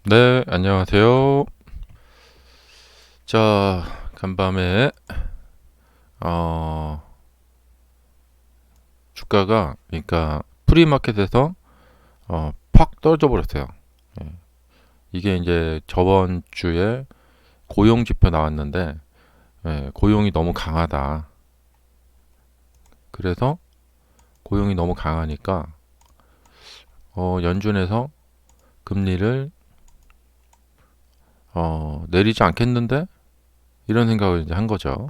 네, 안녕하세요. 자, 간밤에 어, 주가가 그러니까 프리마켓에서 팍 떨어져 버렸어요. 예. 이게 이제 저번 주에 고용 지표 나왔는데 고용이 너무 강하다. 그래서 고용이 너무 강하니까 연준에서 금리를 내리지 않겠는데 이런 생각을 이제 한 거죠.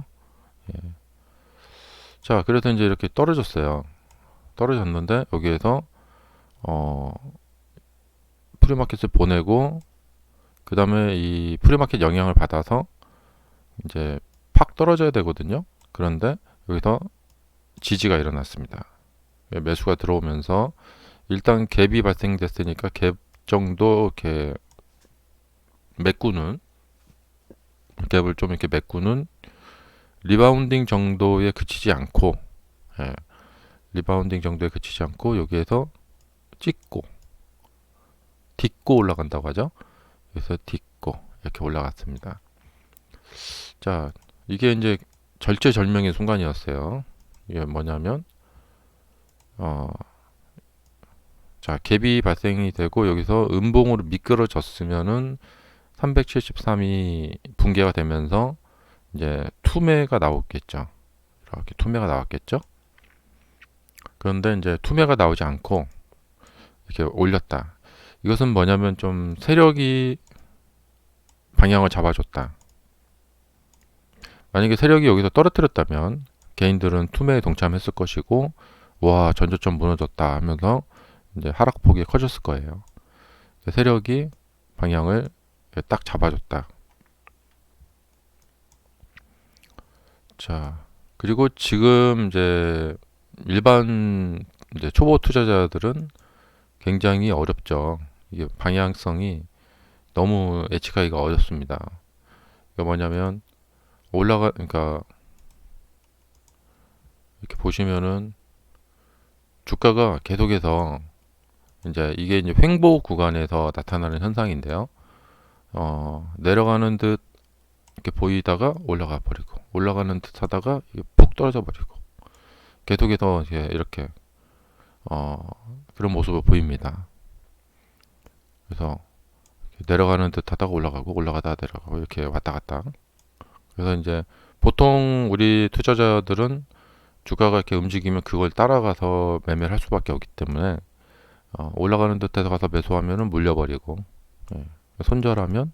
자, 그래서 이제 이렇게 떨어졌어요. 떨어졌는데 여기에서 어, 프리마켓을 보내고 그 다음에 이 프리마켓 영향을 받아서 이제 팍 떨어져야 되거든요. 그런데 여기서 지지가 일어났습니다. 매수가 들어오면서 일단 갭이 발생됐으니까 갭 정도 이렇게 메꾸는 갭을 좀 이렇게 메꾸는 리바운딩 정도에 그치지 않고 예, 리바운딩 정도에 그치지 않고 여기에서 찍고 딛고 올라간다고 하죠. 그래서 딛고 이렇게 올라갔습니다. 자, 이게 이제 절체절명의 순간이었어요. 이게 뭐냐면 어, 자, 갭이 발생이 되고 여기서 음봉으로 미끄러졌으면은 373이 붕괴가 되면서 이제 투매가 나오겠죠. 이렇게 투매가 나왔겠죠. 그런데 이제 투매가 나오지 않고 이렇게 올렸다. 이것은 뭐냐면 좀 세력이 방향을 잡아줬다. 만약에 세력이 여기서 떨어뜨렸다면 개인들은 투매에 동참했을 것이고 와 전저점 무너졌다 하면서 이제 하락폭이 커졌을 거예요. 세력이 방향을 딱 잡아줬다. 자, 그리고 지금 이제 일반 이제 초보 투자자들은 굉장히 어렵죠. 이게 방향성이 너무 예측하기가 어렵습니다. 이게 뭐냐면 그러니까 이렇게 보시면은 주가가 계속해서 이게 이제 횡보 구간에서 나타나는 현상인데요. 내려가는 듯 이렇게 보이다가 올라가 버리고 올라가는 듯 하다가 이게 푹 떨어져 버리고 계속해서 이렇게 어, 그런 모습을 보입니다. 그래서 내려가는 듯 하다가 올라가고 올라가다 내려가고 이렇게 왔다 갔다. 그래서 이제 보통 우리 투자자들은 주가가 이렇게 움직이면 그걸 따라가서 매매를 할 수밖에 없기 때문에 올라가는 듯해서 가서 매수하면은 물려버리고 예, 손절하면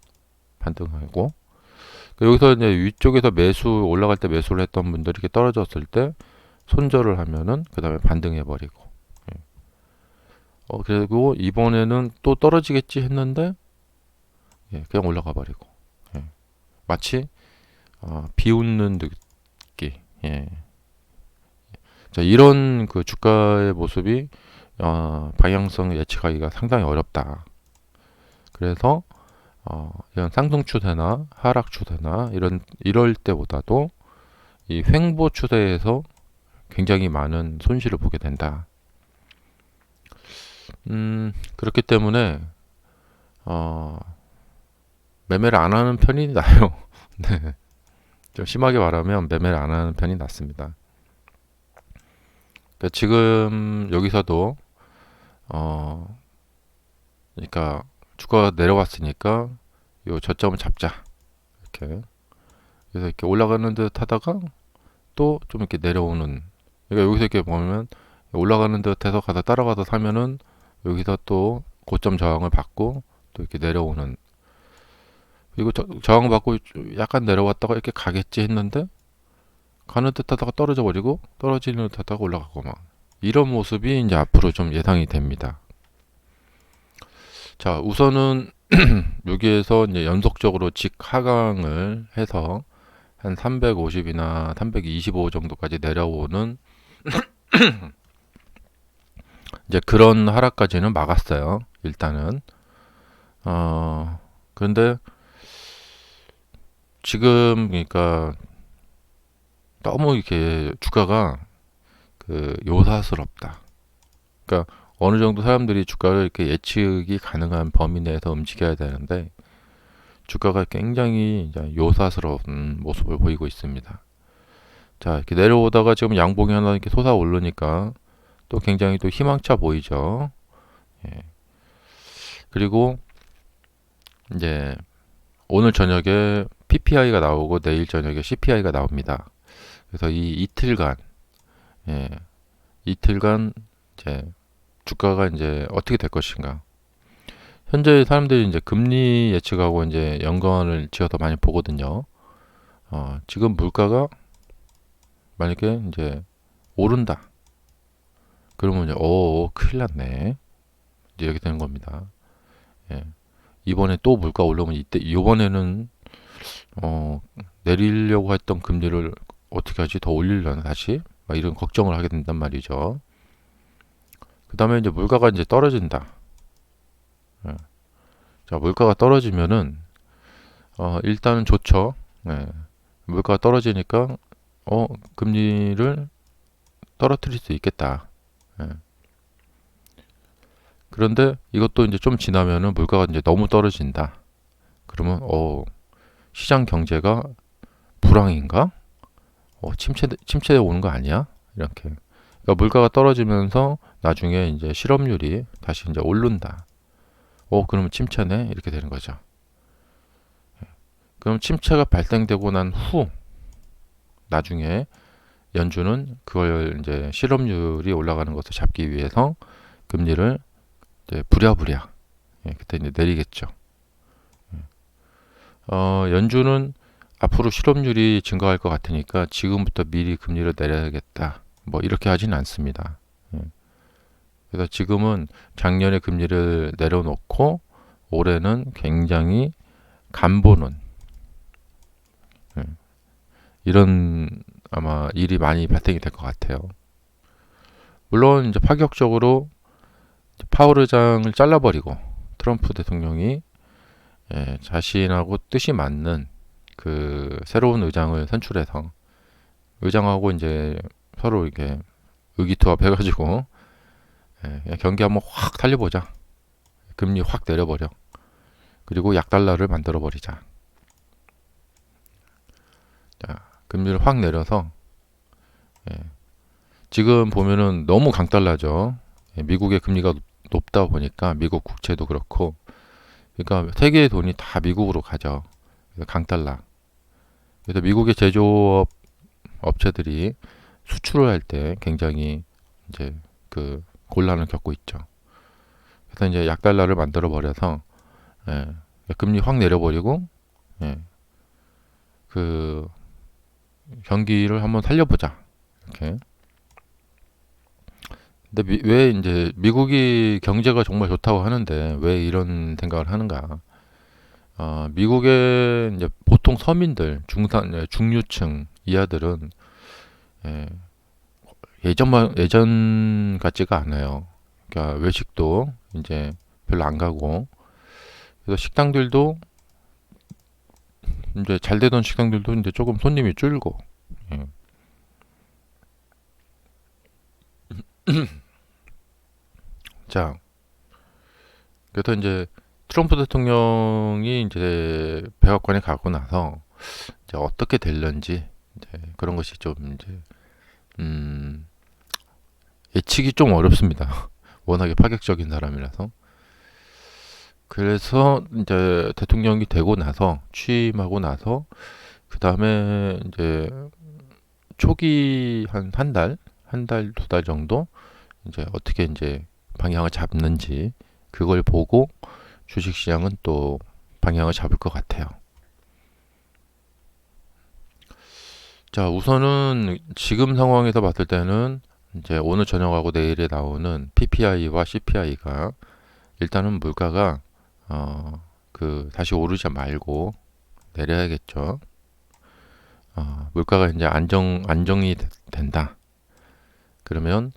반등하고 여기서 이제 위쪽에서 매수 올라갈 때 매수를 했던 분들이 이렇게 떨어졌을 때 손절을 하면은 그 다음에 반등해 버리고 그리고 이번에는 또 떨어지겠지 했는데 그냥 올라가 버리고 예, 마치 비웃는 느낌 예. 자, 이런 그 주가의 모습이 방향성 예측하기가 상당히 어렵다. 그래서 이런 상승 추세나 하락 추세나 이럴 때보다도 이 횡보 추세에서 굉장히 많은 손실을 보게 된다. 그렇기 때문에 어, 매매를 안 하는 편이 나요. 네. 좀 심하게 말하면 매매를 안 하는 편이 낫습니다. 그러니까 지금 여기서도 어, 그러니까 주가가 내려왔으니까 요 저점을 잡자. 이렇게 그래서 이렇게 올라가는 듯 하다가 또 좀 이렇게 내려오는. 그러니까 여기서 이렇게 보면 올라가는 듯해서 가서 따라가서 사면은 여기서 또 고점 저항을 받고 또 이렇게 내려오는. 그리고 저항 받고 약간 내려왔다가 이렇게 가겠지 했는데 가는 듯하다가 떨어져 버리고 떨어지는 듯하다가 올라가고 막 이런 모습이 이제 앞으로 좀 예상이 됩니다. 자, 우선은 여기에서 이제 연속적으로 직하강을 해서 한 350이나 325 정도까지 내려오는 이제 그런 하락까지는 막았어요. 일단은 그런데 지금 그러니까 너무 이렇게 주가가 그 요사스럽다. 그러니까 어느 정도 사람들이 주가를 이렇게 예측이 가능한 범위 내에서 움직여야 되는데 주가가 굉장히 이제 요사스러운 모습을 보이고 있습니다. 자, 이렇게 내려오다가 지금 양봉이 하나 이렇게 솟아오르니까 또 굉장히 또 희망차 보이죠. 예. 그리고 이제 오늘 저녁에 PPI가 나오고 내일 저녁에 CPI가 나옵니다. 그래서 이 이틀간, 예, 이틀간 이제 주가가 이제 어떻게 될 것인가. 현재 사람들이 이제 금리 예측하고 이제 연관을 지어서 많이 보거든요. 지금 물가가 만약에 이제 오른다. 그러면 이제 큰일 났네. 이제 이렇게 되는 겁니다. 예. 이번에 또 물가 올라오면 이번에는 내리려고 했던 금리를 어떻게 하지? 더 올리려나 다시? 막 이런 걱정을 하게 된단 말이죠. 그 다음에 이제 물가가 이제 떨어진다. 예. 자, 물가가 떨어지면은 일단은 좋죠. 예. 물가가 떨어지니까 금리를 떨어뜨릴 수 있겠다. 예. 그런데 이것도 이제 좀 지나면은 물가가 이제 너무 떨어진다. 그러면 시장 경제가 불황인가? 침체 오는 거 아니야? 이렇게. 그러니까 물가가 떨어지면서 나중에 이제 실업률이 다시 이제 오른다. 그러면 침체네? 이렇게 되는 거죠. 그럼 침체가 발생되고 난 후, 나중에 연준은 그걸 이제 실업률이 올라가는 것을 잡기 위해서 금리를 이제 부랴부랴, 그때 이제 내리겠죠. 연준은 앞으로 실업률이 증가할 것 같으니까 지금부터 미리 금리를 내려야겠다. 뭐 이렇게 하진 않습니다. 그래서 지금은 작년에 금리를 내려놓고 올해는 굉장히 간보는 이런 아마 일이 많이 발생이 될 것 같아요. 물론 이제 파격적으로 파월 의장을 잘라버리고 트럼프 대통령이 자신하고 뜻이 맞는 그 새로운 의장을 선출해서 의장하고 이제 서로 이렇게 의기투합해가지고 그냥 경기 한번 확 살려보자. 금리 확 내려버려. 그리고 약달러를 만들어버리자. 자, 금리를 확 내려서 지금 보면은 너무 강달러죠. 미국의 금리가 높다 보니까 미국 국채도 그렇고 그러니까 세계의 돈이 다 미국으로 가죠. 그래서 강달러. 그래서 미국의 제조업 업체들이 수출을 할 때 굉장히 이제 그 곤란을 겪고 있죠. 그래서 이제 약달러를 만들어 버려서 금리 확 내려버리고 그 경기를 한번 살려보자 이렇게. 근데 왜 이제 미국이 경제가 정말 좋다고 하는데 왜 이런 생각을 하는가? 미국의 이제 보통 서민들, 중류층 이하들은 예전 같지가 않아요. 그러니까 외식도 이제 별로 안 가고, 그래서 식당들도 이제 잘 되던 식당들도 이제 조금 손님이 줄고, 예. 자, 그래서 이제 트럼프 대통령이 이제 백악관에 가고 나서 이제 어떻게 될런지 이제 그런 것이 좀 이제 예측이 좀 어렵습니다. 워낙에 파격적인 사람이라서. 그래서 이제 대통령이 되고 나서 취임하고 나서 그 다음에 이제 초기 한 달, 한 달, 두 달 정도 이제 어떻게 이제 방향을 잡는지 그걸 보고 주식시장은 또 방향을 잡을 것 같아요. 자, 우선은 지금 상황에서 봤을 때는 이제 오늘 저녁하고 내일에 나오는 PPI와 CPI가 일단은 물가가 다시 오르지 말고 내려야겠죠. 물가가 이제 안정이 된다. 그러면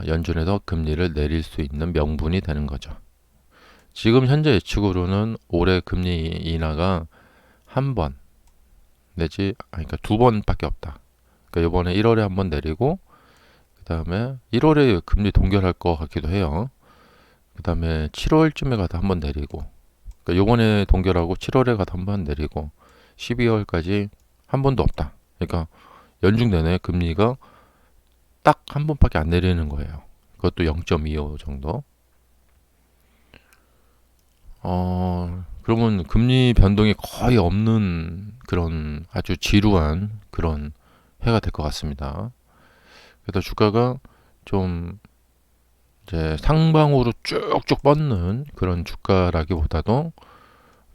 연준에서 금리를 내릴 수 있는 명분이 되는 거죠. 지금 현재 예측으로는 올해 금리 인하가 한 번 내지 그러니까 두 번밖에 없다. 그러니까 이번에 1월에 한 번 내리고 그 다음에 1월에 금리 동결할 것 같기도 해요. 그 다음에 7월쯤에 가다 한번 내리고, 그러니까 요번에 동결하고 7월에 가다 한번 내리고 12월까지 한 번도 없다. 그러니까 연중 내내 금리가 딱 한 번밖에 안 내리는 거예요. 그것도 0.25 정도. 그러면 금리 변동이 거의 없는 그런 아주 지루한 그런 해가 될 것 같습니다. 그래서 주가가 좀 이제 상방으로 쭉쭉 뻗는 그런 주가라기보다도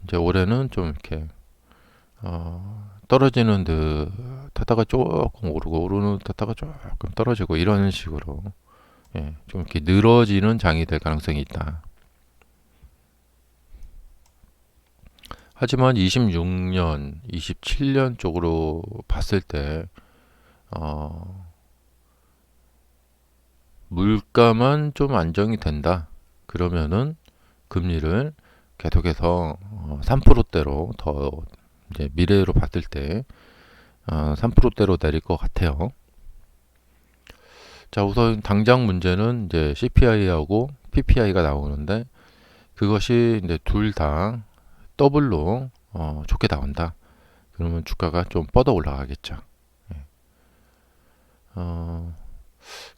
이제 올해는 좀 이렇게 떨어지는 듯 하다가 조금 오르고 오르는 듯 하다가 조금 떨어지고 이런 식으로 예, 좀 이렇게 늘어지는 장이 될 가능성이 있다. 하지만 26년, 27년 쪽으로 봤을 때 어, 물가만 좀 안정이 된다. 그러면은 금리를 계속해서 3%대로 더 이제 미래로 봤을 때 3%대로 내릴 것 같아요. 자, 우선 당장 문제는 이제 CPI하고 PPI가 나오는데 그것이 이제 둘 다 더블로 좋게 나온다. 그러면 주가가 좀 뻗어 올라가겠죠. 예. 어,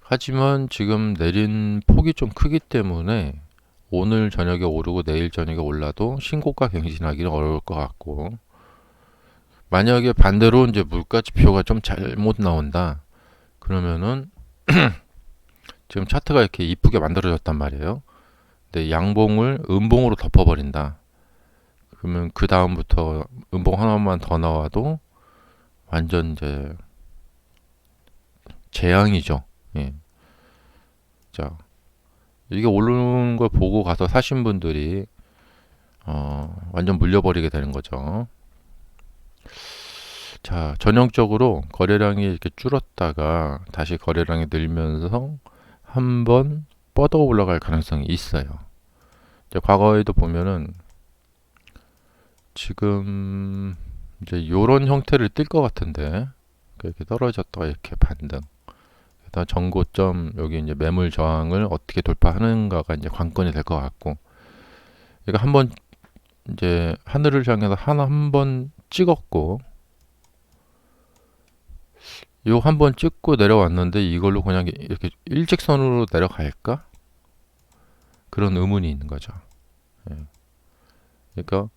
하지만 지금 내린 폭이 좀 크기 때문에 오늘 저녁에 오르고 내일 저녁에 올라도 신고가 갱신하기는 어려울 것 같고 만약에 반대로 이제 물가 지표가 좀 잘못 나온다. 그러면은 지금 차트가 이렇게 이쁘게 만들어졌단 말이에요. 근데 양봉을 음봉으로 덮어버린다. 그러면 그 다음부터 음봉 하나만 더 나와도 완전 이제 재앙이죠. 예. 자, 이게 오르는 걸 보고 가서 사신 분들이 완전 물려버리게 되는 거죠. 자, 전형적으로 거래량이 이렇게 줄었다가 다시 거래량이 늘면서 한번 뻗어 올라갈 가능성이 있어요. 이제 과거에도 보면은 지금 이제 요런 형태를 띌 것 같은데 이렇게 떨어졌다가 이렇게 반등. 그다음 전고점 여기 이제 매물 저항을 어떻게 돌파하는가가 이제 관건이 될 것 같고, 이거 한번 이제 하늘을 향해서 하나 한번 찍었고, 요 한번 찍고 내려왔는데 이걸로 그냥 이렇게 일직선으로 내려갈까? 그런 의문이 있는 거죠. 예. 그러니까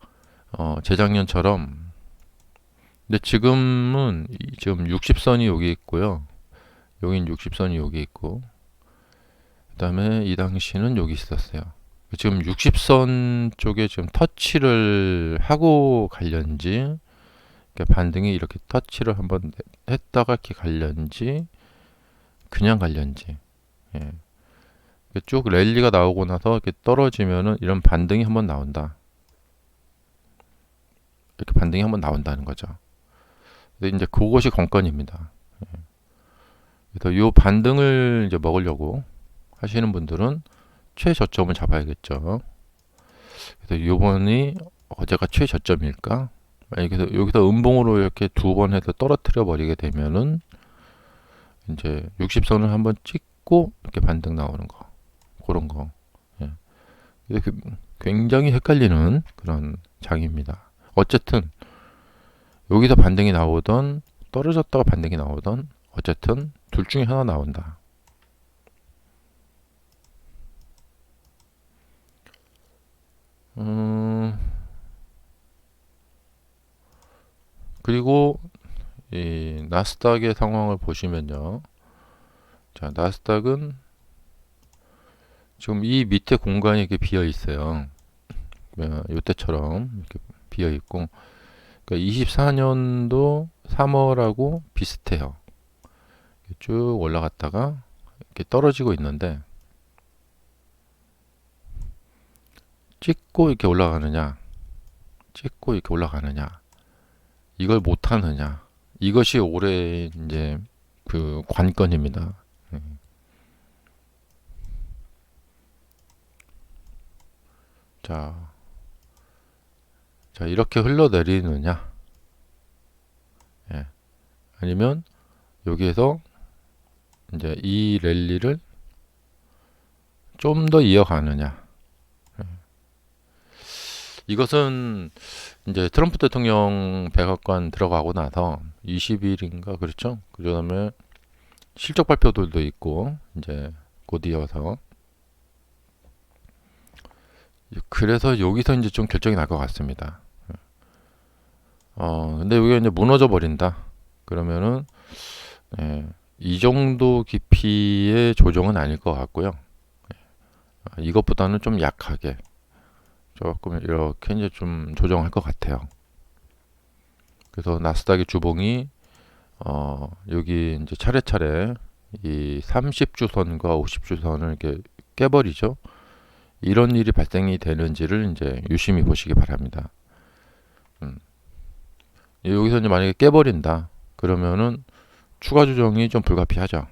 재작년처럼 근데 지금은 지금 60선이 여기 있고요. 여긴 60선이 여기 있고 그다음에 이 당시는 여기 있었어요. 지금 60선 쪽에 지금 터치를 하고 갈련지 반등이 이렇게 터치를 한번 했다가 이렇게 갈련지 그냥 갈련지 예. 쭉 랠리가 나오고 나서 이렇게 떨어지면은 이런 반등이 한번 나온다. 이렇게 반등이 한번 나온다는 거죠. 근데 이제 그것이 관건입니다. 예. 그래서 이 반등을 이제 먹으려고 하시는 분들은 최저점을 잡아야겠죠. 그래서 요번이 어제가 최저점일까? 만약에 여기서 음봉으로 이렇게 두 번 해서 떨어뜨려 버리게 되면은 이제 60선을 한번 찍고 이렇게 반등 나오는 거 그런 거. 예. 굉장히 헷갈리는 그런 장입니다. 어쨌든 여기서 반등이 나오던 떨어졌다가 반등이 나오던 어쨌든 둘 중에 하나 나온다. 그리고 이 나스닥의 상황을 보시면요. 자, 나스닥은 지금 이 밑에 공간이 이렇게 비어 있어요. 이때처럼 이렇게 비어 있고, 그러니까 24년도 3월하고 비슷해요. 쭉 올라갔다가 이렇게 떨어지고 있는데 찍고 이렇게 올라가느냐, 찍고 이렇게 올라가느냐, 이걸 못 하느냐, 이것이 올해 이제 그 관건입니다. 자, 자 이렇게 흘러내리느냐, 예. 아니면 여기에서 이제 이 랠리를 좀 더 이어가느냐, 이것은 이제 트럼프 대통령 백악관 들어가고 나서 20일인가 그렇죠? 그다음에 실적 발표들도 있고 이제 곧 이어서 그래서 여기서 이제 좀 결정이 날 것 같습니다. 근데 여기가 이제 무너져 버린다. 그러면은 이 정도 깊이의 조정은 아닐 것 같고요. 이것보다는 좀 약하게 조금 이렇게 이제 좀 조정할 것 같아요. 그래서 나스닥의 주봉이 여기 이제 차례차례 이 30주선과 50주선을 이렇게 깨버리죠. 이런 일이 발생이 되는지를 이제 유심히 보시기 바랍니다. 여기서 이제 만약에 깨버린다. 그러면은 추가 조정이 좀 불가피하죠.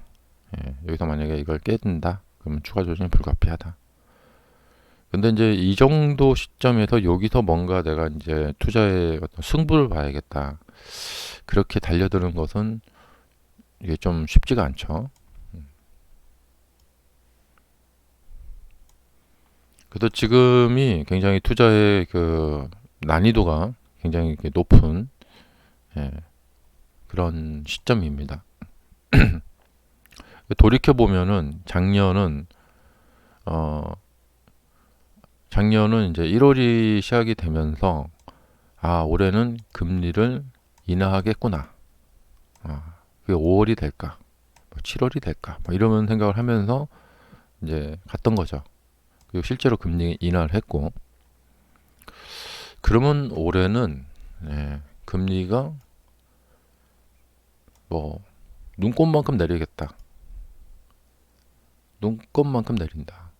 여기서 만약에 이걸 깨진다. 그러면 추가 조정이 불가피하다. 근데 이제 이 정도 시점에서 여기서 뭔가 내가 이제 투자의 어떤 승부를 봐야겠다. 그렇게 달려드는 것은 이게 좀 쉽지가 않죠. 그래서 지금이 굉장히 투자의 그 난이도가 굉장히 높은 그런 시점입니다. 돌이켜 보면은 작년은 이제 1월이 시작이 되면서 올해는 금리를 인하하겠구나. 그게 5월이 될까, 7월이 될까, 이러면 생각을 하면서 이제 갔던 거죠. 그리고 실제로 금리 인하를 했고, 그러면 올해는 금리가 뭐 눈곱만큼 내리겠다. 눈곱만큼 내린다.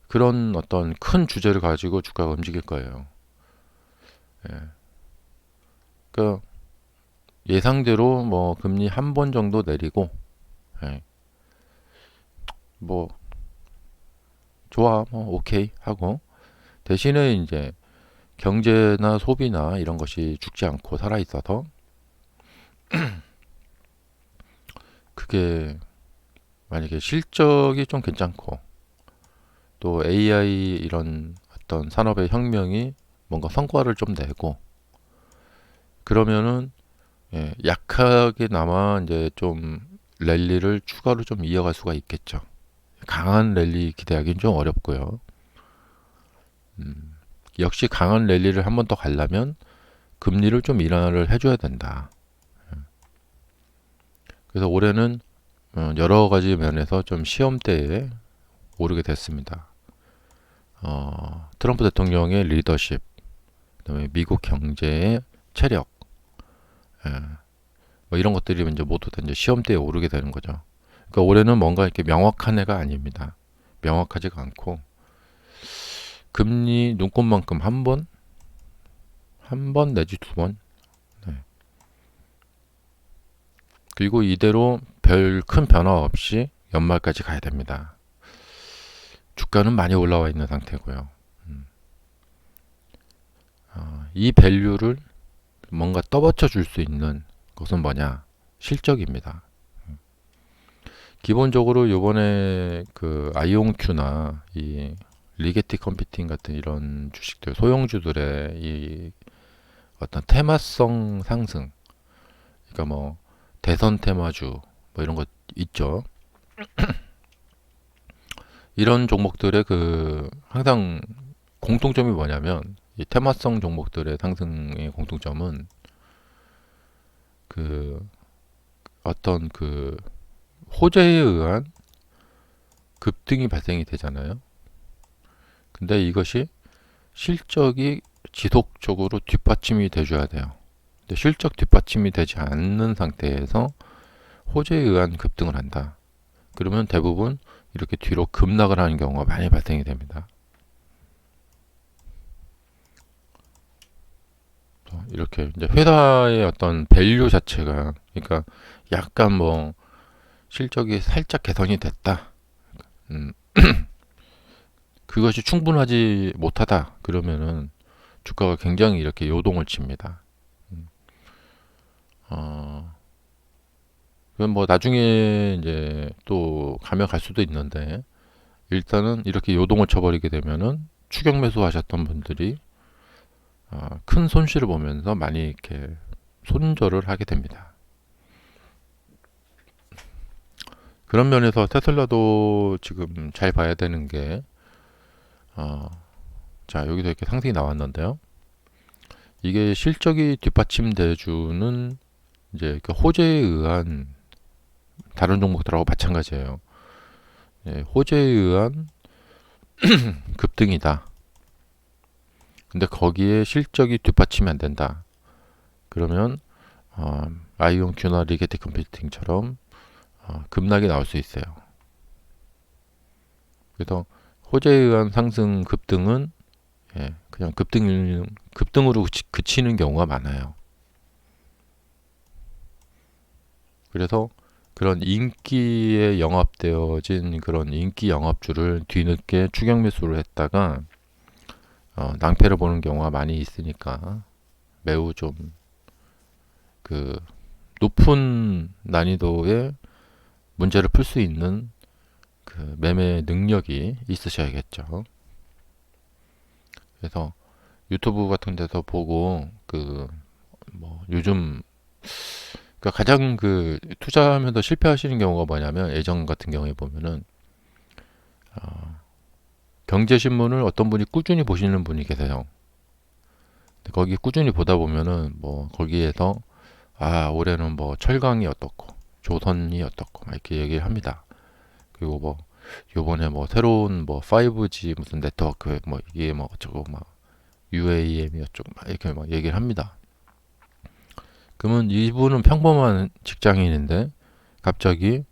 그런 어떤 큰 주제를 가지고 주가가 움직일 거예요. 그러니까 예상대로 뭐 금리 한 번 정도 내리고, 뭐 좋아, 뭐 오케이 하고, 대신에 이제 경제나 소비나 이런 것이 죽지 않고 살아 있어서 그게 만약에 실적이 좀 괜찮고 또 AI 이런 어떤 산업의 혁명이 뭔가 성과를 좀 내고 그러면은 약하게나마 이제 좀 랠리를 추가로 좀 이어갈 수가 있겠죠. 강한 랠리 기대하기는 좀 어렵고요. 역시 강한 랠리를 한 번 더 가려면 금리를 좀 인하를 해줘야 된다. 그래서 올해는 여러 가지 면에서 좀 시험대에 오르게 됐습니다. 트럼프 대통령의 리더십, 그다음에 미국 경제의 체력, 뭐 이런 것들이 이제 모두 다 이제 시험대에 오르게 되는 거죠. 그러니까 올해는 뭔가 이렇게 명확한 해가 아닙니다. 명확하지가 않고 금리 눈곱만큼 한 번 내지 두 번. 그리고 이대로 별 큰 변화 없이 연말까지 가야 됩니다. 주가는 많이 올라와 있는 상태고요. 이 밸류를 뭔가 떠받쳐 줄 수 있는 것은 뭐냐? 실적입니다. 기본적으로 요번에 그 아이온큐나 이 리게티 컴퓨팅 같은 이런 주식들, 소형주들의 이 어떤 테마성 상승, 그러니까 뭐 대선 테마주 뭐 이런 것 있죠. 이런 종목들의 그 항상 공통점이 뭐냐면 이 테마성 종목들의 상승의 공통점은 그 어떤 그 호재에 의한 급등이 발생이 되잖아요. 근데 이것이 실적이 지속적으로 뒷받침이 돼줘야 돼요. 근데 실적 뒷받침이 되지 않는 상태에서 호재에 의한 급등을 한다. 그러면 대부분 이렇게 뒤로 급락을 하는 경우가 많이 발생이 됩니다. 이렇게 이제 회사의 어떤 밸류 자체가 그러니까 약간 뭐 실적이 살짝 개선이 됐다. 그것이 충분하지 못하다. 그러면은 주가가 굉장히 이렇게 요동을 칩니다. 그건 뭐 나중에 이제 또 가면 갈 수도 있는데 일단은 이렇게 요동을 쳐버리게 되면은 추격 매수 하셨던 분들이 큰 손실을 보면서 많이 이렇게 손절을 하게 됩니다. 그런 면에서 테슬라도 지금 잘 봐야 되는 게, 자, 여기도 이렇게 상승이 나왔는데요. 이게 실적이 뒷받침돼 주는 이제 그 호재에 의한 다른 종목들하고 마찬가지예요. 예, 호재에 의한 급등이다. 근데 거기에 실적이 뒷받침이 안 된다. 그러면 아이온큐나 리게티 컴퓨팅처럼 급락이 나올 수 있어요. 그래서 호재에 의한 상승 급등은 그냥 급등으로 그치는 경우가 많아요. 그래서 그런 인기에 영합되어진 그런 인기 영합주를 뒤늦게 추격 매수를 했다가 낭패를 보는 경우가 많이 있으니까 매우 좀 그 높은 난이도의 문제를 풀 수 있는 그 매매 능력이 있으셔야겠죠. 그래서 유튜브 같은 데서 보고 그 뭐 요즘 그러니까 가장 그 투자하면서 실패하시는 경우가 뭐냐면 예전 같은 경우에 보면은 경제신문을 어떤 분이 꾸준히 보시는 분이 계세요. 거기 꾸준히 보다 보면은 뭐 거기에서 올해는 뭐 철강이 어떻고 조선이 어떻고 막 이렇게 얘기를 합니다. 그리고 뭐 요번에 뭐 새로운 뭐 5G 무슨 네트워크 뭐 이게 뭐 어쩌고 막 UAM이 어쩌고 막 이렇게 막 얘기를 합니다. 그러면 이분은 평범한 직장인인데 갑자기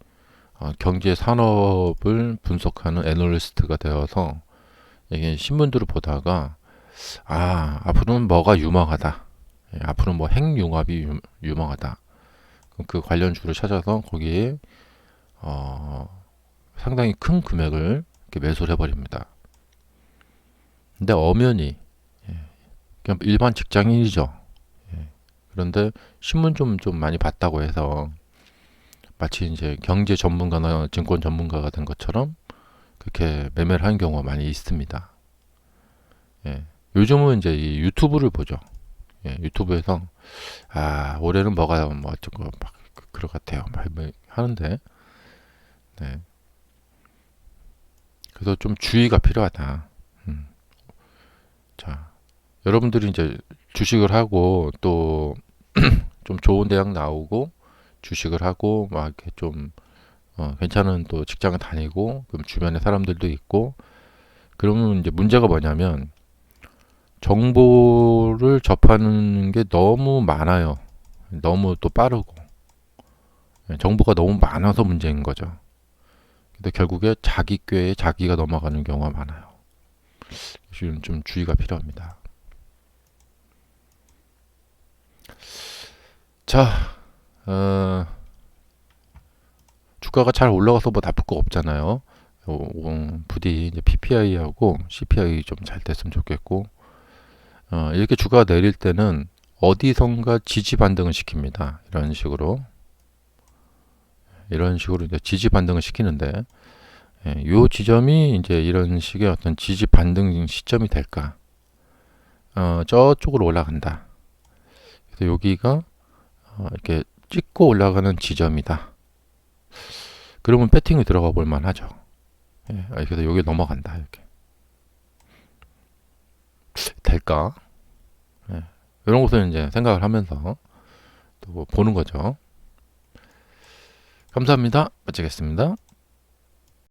경제 산업을 분석하는 애널리스트가 되어서 이게 신문들을 보다가 앞으로는 뭐가 유망하다. 앞으로 뭐 핵융합이 유망하다. 그럼 그 관련 주를 찾아서 거기에 상당히 큰 금액을 이렇게 매수를 해버립니다. 근데 엄연히 그냥 일반 직장인이죠. 그런데 신문 좀 많이 봤다고 해서 마치 이제 경제 전문가나 증권 전문가가 된 것처럼 그렇게 매매를 하는 경우가 많이 있습니다. 요즘은 이제 이 유튜브를 보죠. 유튜브에서 올해는 뭐가 뭐 어쩌고 막 그럴 것 같아요. 막 하는데 그래서 좀 주의가 필요하다. 자, 여러분들이 이제 주식을 하고 또 좀 좋은 대학 나오고 주식을 하고 막 이렇게 좀 괜찮은 또 직장을 다니고 그럼 주변에 사람들도 있고 그러면 이제 문제가 뭐냐면 정보를 접하는 게 너무 많아요. 너무 또 빠르고 정보가 너무 많아서 문제인 거죠. 근데 결국에 자기 꾀에 자기가 넘어가는 경우가 많아요. 지금 좀 주의가 필요합니다. 자, 주가가 잘 올라가서 뭐 나쁠 거 없잖아요. 부디 이제 PPI하고 CPI 좀 잘 됐으면 좋겠고, 이렇게 주가가 내릴 때는 어디선가 지지 반등을 시킵니다. 이런 식으로 이제 지지 반등을 시키는데, 요 지점이 이제 이런 식의 어떤 지지 반등 시점이 될까? 저쪽으로 올라간다. 그래서 여기가 이렇게 찍고 올라가는 지점이다. 그러면 배팅이 들어가 볼 만하죠. 그래서 여기 넘어간다. 이렇게 될까? 이런 것을 이제 생각을 하면서 또 보는 거죠. 감사합니다. 마치겠습니다.